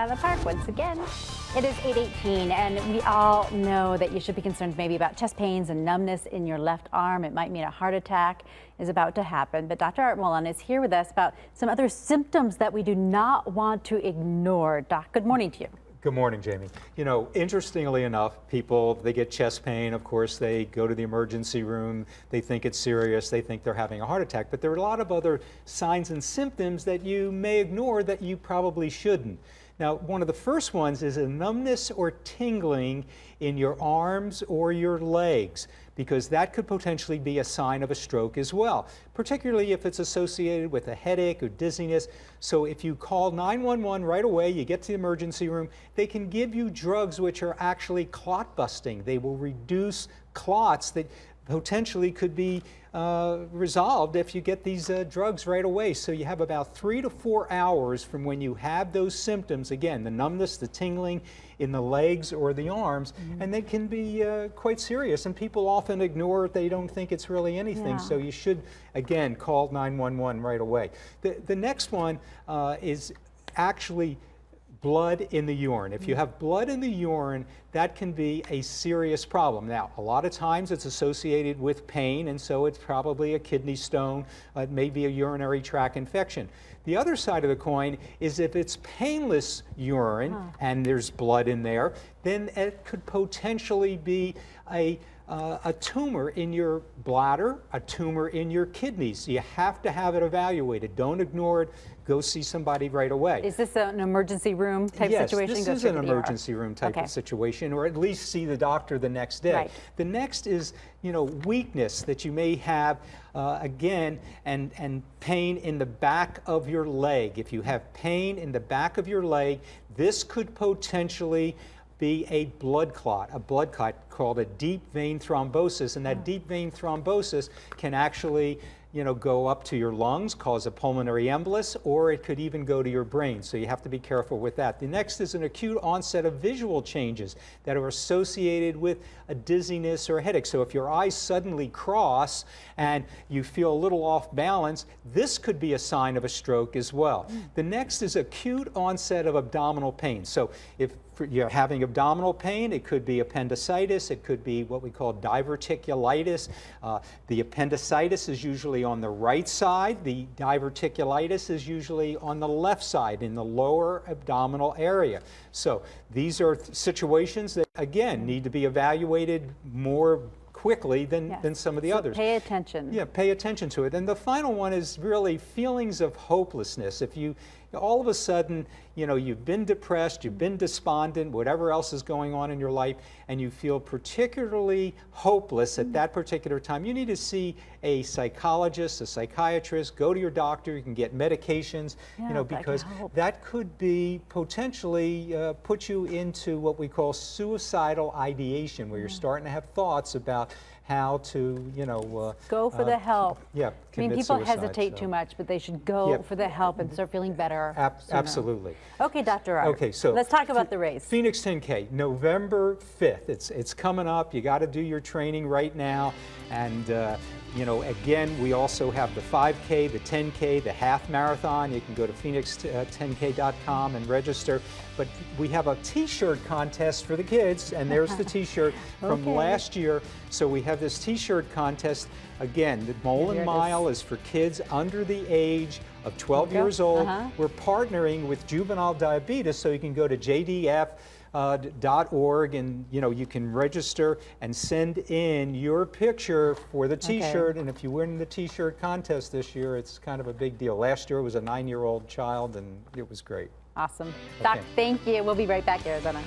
out of the park once again. It is 8:18, and we all know that you should be concerned maybe about chest pains and numbness in your left arm. It might mean a heart attack is about to happen. But Dr. Art Mollen is here with us about some other symptoms that we do not want to ignore. Doc, good morning to you. Good morning, Jamie. You know, interestingly enough, people, they get chest pain. Of course, they go to the emergency room. They think it's serious. They think they're having a heart attack. But there are a lot of other signs and symptoms that you may ignore that you probably shouldn't. Now, one of the first ones is a numbness or tingling in your arms or your legs, because that could potentially be a sign of a stroke as well, particularly if it's associated with a headache or dizziness. So if you call 911 right away, you get to the emergency room, they can give you drugs which are actually clot busting. They will reduce clots that potentially could be resolved if you get these drugs right away. So you have about 3 to 4 hours from when you have those symptoms, again, the numbness, the tingling in the legs or the arms, and they can be quite serious, and people often ignore it. They don't think it's really anything. So you should, again, call 911 right away. The next one is actually blood in the urine. If you have blood in the urine, that can be a serious problem. Now, a lot of times it's associated with pain, and so it's probably a kidney stone. It may be a urinary tract infection. The other side of the coin is if it's painless urine and there's blood in there, then it could potentially be a tumor in your bladder, a tumor in your kidneys. You have to have it evaluated. Don't ignore it. Go see somebody right away. Is this an emergency room type situation? Yes, this is an emergency room type of situation, or at least see the doctor the next day. Right. The next is, you know, weakness that you may have, again, and pain in the back of your leg. If you have pain in the back of your leg, this could potentially be a blood clot called a deep vein thrombosis, and that deep vein thrombosis can actually, you know, go up to your lungs, cause a pulmonary embolus, or it could even go to your brain. So you have to be careful with that. The next is an acute onset of visual changes that are associated with a dizziness or a headache. So if your eyes suddenly cross and you feel a little off balance, this could be a sign of a stroke as well. The next is acute onset of abdominal pain. So if you're having abdominal pain, it could be appendicitis, it could be what we call diverticulitis. The appendicitis is usually on the right side, the diverticulitis is usually on the left side in the lower abdominal area. So these are situations that, again, need to be evaluated more quickly than some of the others. Pay attention. Yeah, pay attention to it. And the final one is really feelings of hopelessness. If you all of a sudden, you know, you've been depressed, you've been despondent, whatever else is going on in your life, and you feel particularly hopeless at that particular time, you need to see a psychologist, a psychiatrist, go to your doctor. You can get medications, you know, because that could be potentially put you into what we call suicidal ideation, where you're starting to have thoughts about how to, you know, go for the help. Yeah, I mean, people hesitate too much, but they should go for the help and start feeling better. Absolutely. Okay, Dr. Art. Okay, so let's talk about the race. Phoenix 10K, November 5th. It's coming up. You got to do your training right now, and you know, again, we also have the 5K, the 10K, the half marathon. You can go to phoenix10k.com and register. But we have a t-shirt contest for the kids, and there's the t-shirt from last year. So we have this t-shirt contest. Again, the Mollen Mile is for kids under the age of 12 years old. We're partnering with juvenile diabetes, so you can go to jdf.org, and you know, you can register and send in your picture for the t-shirt. And if you win the t-shirt contest this year, it's kind of a big deal. Last year it was a 9-year-old child, and it was great. Awesome. Doc, thank you. We'll be right back, Arizona.